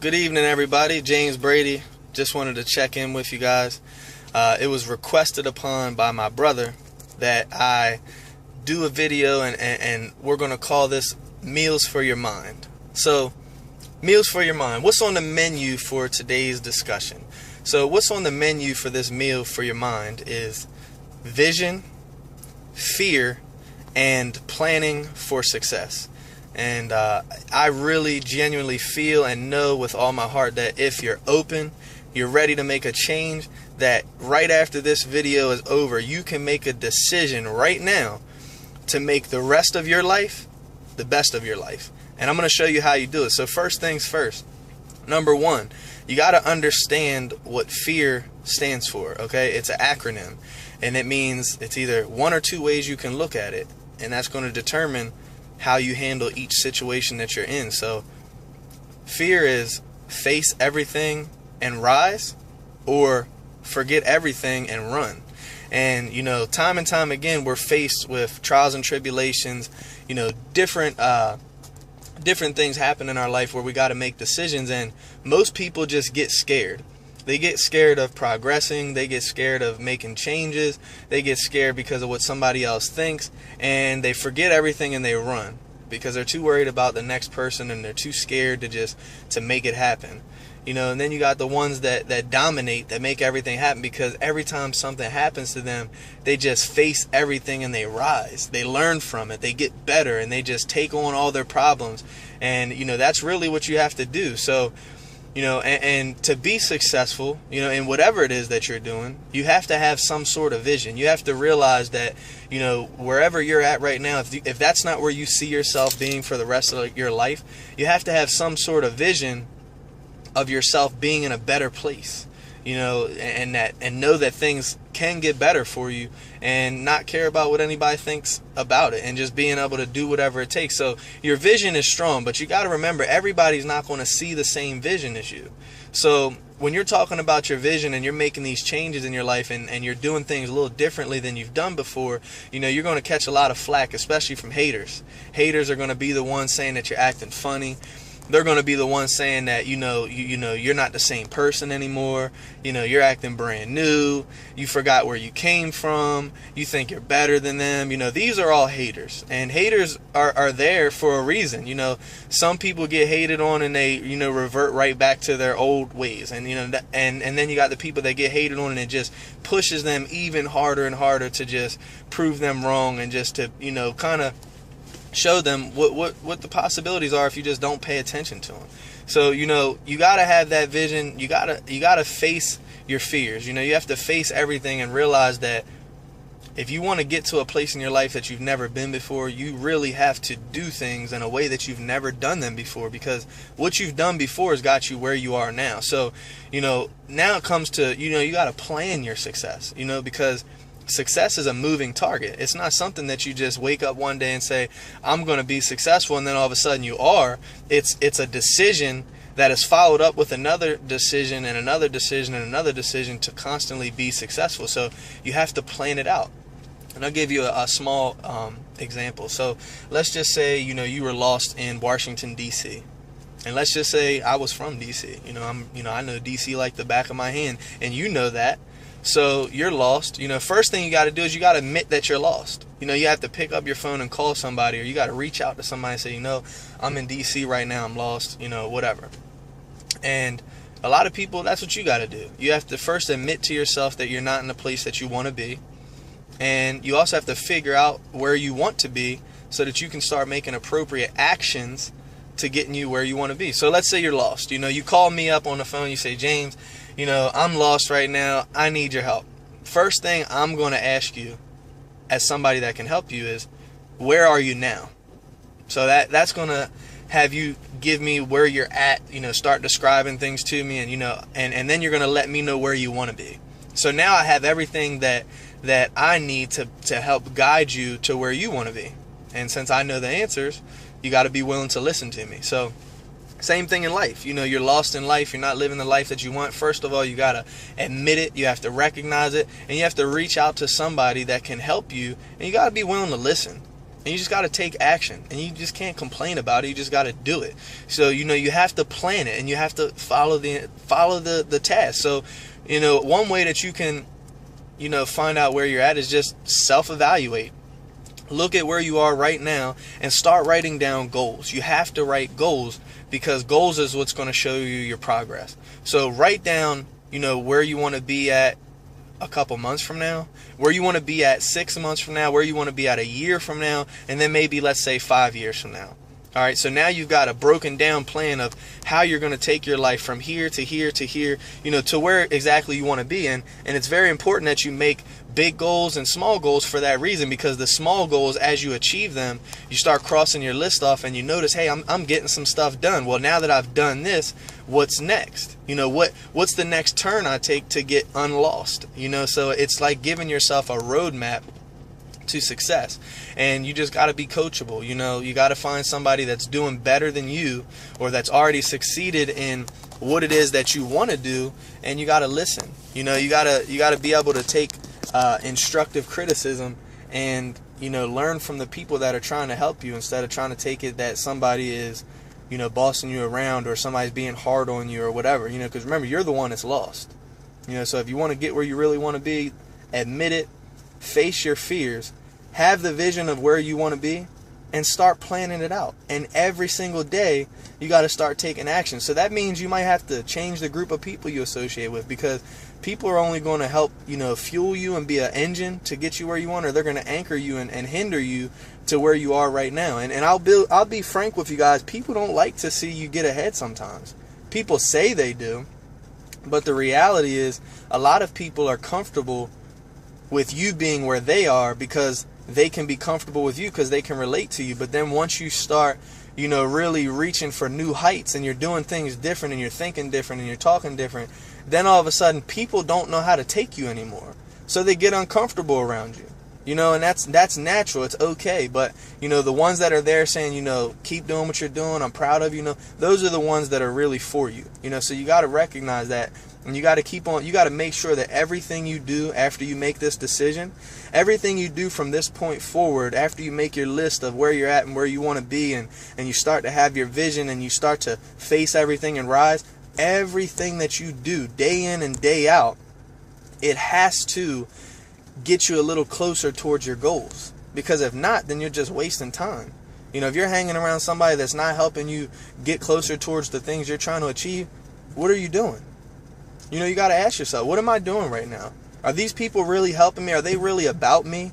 Good evening, everybody. James Brady. Just wanted to check in with you guys. It was requested upon by my brother that I do a video, and we're going to call this Meals for Your Mind. So, Meals for Your Mind. What's on the menu for today's discussion? So, what's on the menu for this Meal for Your Mind is vision, fear, and planning for success. And I really genuinely feel and know with all my heart that if you're open, you're ready to make a change, that right after this video is over, you can make a decision right now to make the rest of your life the best of your life. And I'm going to show you how you do it. So first things first. Number one, you got to understand what FEAR stands for, okay? It's an acronym, and it means it's either one or two ways you can look at it, and that's going to determine how you handle each situation that you're in. So fear is face everything and rise, or forget everything and run. And time and time again, we're faced with trials and tribulations, different things happen in our life where we got to make decisions, and most people just get scared. They get scared of progressing, they get scared of making changes, they get scared because of what somebody else thinks, and they forget everything and they run because they're too worried about the next person, and they're too scared to make it happen. And then you got the ones that dominate, that make everything happen, because every time something happens to them, they just face everything and they rise. They learn from it, they get better, and they just take on all their problems. And that's really what you have to do. So and to be successful, in whatever it is that you're doing, you have to have some sort of vision. You have to realize that, wherever you're at right now, if that's not where you see yourself being for the rest of your life, you have to have some sort of vision of yourself being in a better place, and know that things can get better for you, and not care about what anybody thinks about it, and just being able to do whatever it takes. So your vision is strong, but you got to remember, everybody's not going to see the same vision as you. So when you're talking about your vision and you're making these changes in your life, and you're doing things a little differently than you've done before, you're going to catch a lot of flack, especially from haters. Haters are going to be the ones saying that you're acting funny. They're going to be the ones saying that, you're not the same person anymore. You're acting brand new. You forgot where you came from. You think you're better than them. These are all haters. And haters are there for a reason. Some people get hated on and they, revert right back to their old ways. And, and then you got the people that get hated on, and it just pushes them even harder and harder to just prove them wrong, and just to, kind of show them what the possibilities are if you just don't pay attention to them. So you gotta have that vision. You gotta face your fears. You have to face everything and realize that if you want to get to a place in your life that you've never been before, you really have to do things in a way that you've never done them before, because what you've done before has got you where you are now. So now it comes to you gotta plan your success, because success is a moving target. It's not something that you just wake up one day and say, I'm going to be successful, and then all of a sudden you are. It's a decision that is followed up with another decision and another decision and another decision to constantly be successful. So you have to plan it out. And I'll give you a small example. So let's just say you were lost in Washington, D.C. And let's just say I was from D.C. I know D.C. like the back of my hand, and that. So you're lost. First thing you got to do is you got to admit that you're lost. You have to pick up your phone and call somebody, or you got to reach out to somebody and say, I'm in DC right now, I'm lost, whatever. And a lot of people, that's what you got to do. You have to first admit to yourself that you're not in the place that you want to be. And you also have to figure out where you want to be so that you can start making appropriate actions to getting you where you want to be. So let's say you're lost. You call me up on the phone, you say, James, I'm lost right now, I need your help. First thing I'm going to ask you as somebody that can help you is, where are you now? So that's going to have you give me where you're at, start describing things to me, and and then you're going to let me know where you want to be. So now I have everything that I need to help guide you to where you want to be. And since I know the answers, you got to be willing to listen to me. So same thing in life. You're lost in life. You're not living the life that you want. First of all, you got to admit it. You have to recognize it. And you have to reach out to somebody that can help you. And you got to be willing to listen. And you just got to take action, and you just can't complain about it. You just got to do it. So, you have to plan it, and you have to follow the task. So, one way that you can, find out where you're at is just self-evaluate. Look at where you are right now and start writing down goals. You have to write goals, because goals is what's going to show you your progress. So write down, where you want to be at a couple months from now, where you want to be at 6 months from now, where you want to be at a year from now, and then maybe, let's say, 5 years from now. All right, so now you've got a broken down plan of how you're going to take your life from here to here to here, to where exactly you want to be in. And it's very important that you make big goals and small goals for that reason, because the small goals, as you achieve them, you start crossing your list off and you notice, hey, I'm getting some stuff done. Well, now that I've done this, what's next? What's the next turn I take to get unlost? So it's like giving yourself a roadmap to success. And you just got to be coachable. You got to find somebody that's doing better than you, or that's already succeeded in what it is that you want to do, and you got to listen. You got to be able to take instructive criticism and learn from the people that are trying to help you, instead of trying to take it that somebody is bossing you around, or somebody's being hard on you or whatever. Because remember, you're the one that's lost. So if you want to get where you really want to be, admit it, face your fears, have the vision of where you want to be, and start planning it out. And every single day you got to start taking action. So that means you might have to change the group of people you associate with, because people are only going to help fuel you and be an engine to get you where you want, or they're going to anchor you and hinder you to where you are right now. And I'll be frank with you guys, people don't like to see you get ahead sometimes. People say they do, but the reality is a lot of people are comfortable with you being where they are, because they can be comfortable with you because they can relate to you. But then once you start, really reaching for new heights, and you're doing things different, and you're thinking different, and you're talking different, then all of a sudden people don't know how to take you anymore. So they get uncomfortable around you. And that's natural. It's okay. But, the ones that are there saying, keep doing what you're doing, I'm proud of you, those are the ones that are really for you. So you got to recognize that. And you got to keep on, you got to make sure that everything you do after you make this decision, everything you do from this point forward, after you make your list of where you're at and where you want to be, and you start to have your vision, and you start to face everything and rise, everything that you do day in and day out, it has to get you a little closer towards your goals. Because if not, then you're just wasting time. If you're hanging around somebody that's not helping you get closer towards the things you're trying to achieve, what are you doing? You got to ask yourself, what am I doing right now? Are these people really helping me? Are they really about me?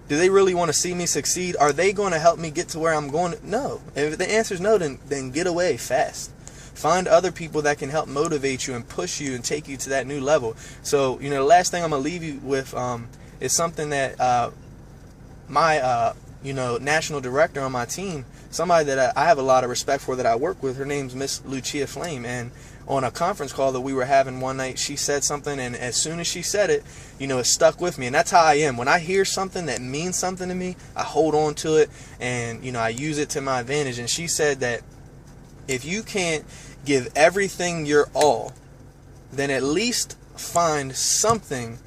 Do they really want to see me succeed? Are they going to help me get to where I'm going? No. If the answer is no, then get away fast. Find other people that can help motivate you and push you and take you to that new level. So, the last thing I'm going to leave you with is something that my, national director on my team, somebody that I have a lot of respect for, that I work with, her name's Miss Lucia Flame. And on a conference call that we were having one night, she said something, and as soon as she said it, it stuck with me. And that's how I am. When I hear something that means something to me, I hold on to it, and I use it to my advantage. And she said that if you can't give everything your all, then at least find something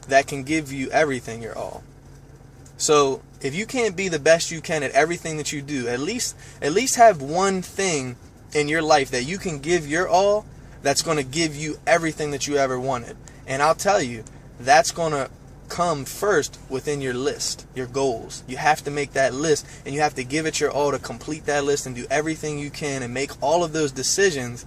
that can give you everything your all. So if you can't be the best you can at everything that you do, at least have one thing in your life that you can give your all, that's going to give you everything that you ever wanted. And I'll tell you, that's going to come first within your list, your goals. You have to make that list, and you have to give it your all to complete that list, and do everything you can and make all of those decisions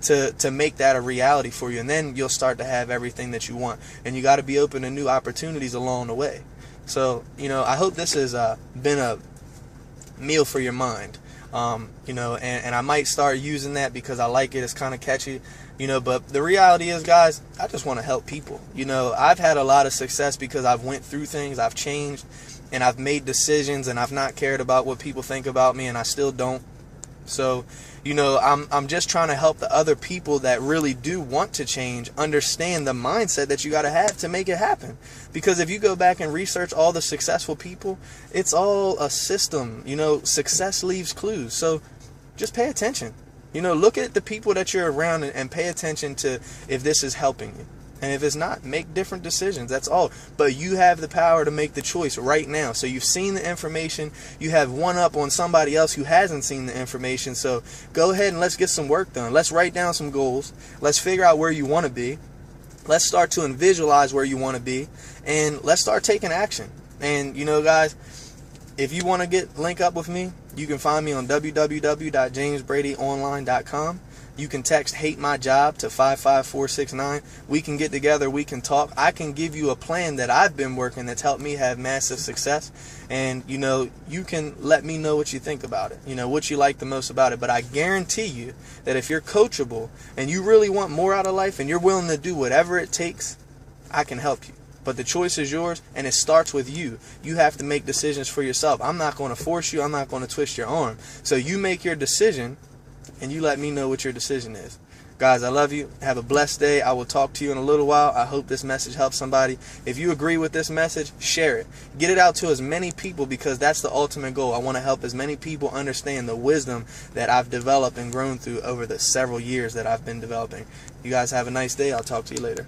to make that a reality for you. And then you'll start to have everything that you want. And you got to be open to new opportunities along the way. So, I hope this has been a meal for your mind. And I might start using that because I like it. It's kind of catchy, but the reality is, guys, I just want to help people. I've had a lot of success because I've went through things, I've changed, and I've made decisions, and I've not cared about what people think about me, and I still don't. So, I'm just trying to help the other people that really do want to change understand the mindset that you got to have to make it happen. Because if you go back and research all the successful people, it's all a system. Success leaves clues. So just pay attention. Look at the people that you're around, and pay attention to if this is helping you. And if it's not, make different decisions. That's all. But you have the power to make the choice right now. So you've seen the information. You have one up on somebody else who hasn't seen the information. So go ahead and let's get some work done. Let's write down some goals. Let's figure out where you want to be. Let's start to visualize where you want to be. And let's start taking action. And, you know, guys, if you want to link up with me, you can find me on www.jamesbradyonline.com. You can text "hate my job" to 55469. We can get together. We can talk. I can give you a plan that I've been working that's helped me have massive success. And, you know, you can let me know what you think about it, you know, what you like the most about it. But I guarantee you that if you're coachable and you really want more out of life and you're willing to do whatever it takes, I can help you. But the choice is yours, and it starts with you. You have to make decisions for yourself. I'm not going to force you. I'm not going to twist your arm. So you make your decision, and you let me know what your decision is. Guys, I love you. Have a blessed day. I will talk to you in a little while. I hope this message helps somebody. If you agree with this message, share it. Get it out to as many people, because that's the ultimate goal. I want to help as many people understand the wisdom that I've developed and grown through over the several years that I've been developing. You guys have a nice day. I'll talk to you later.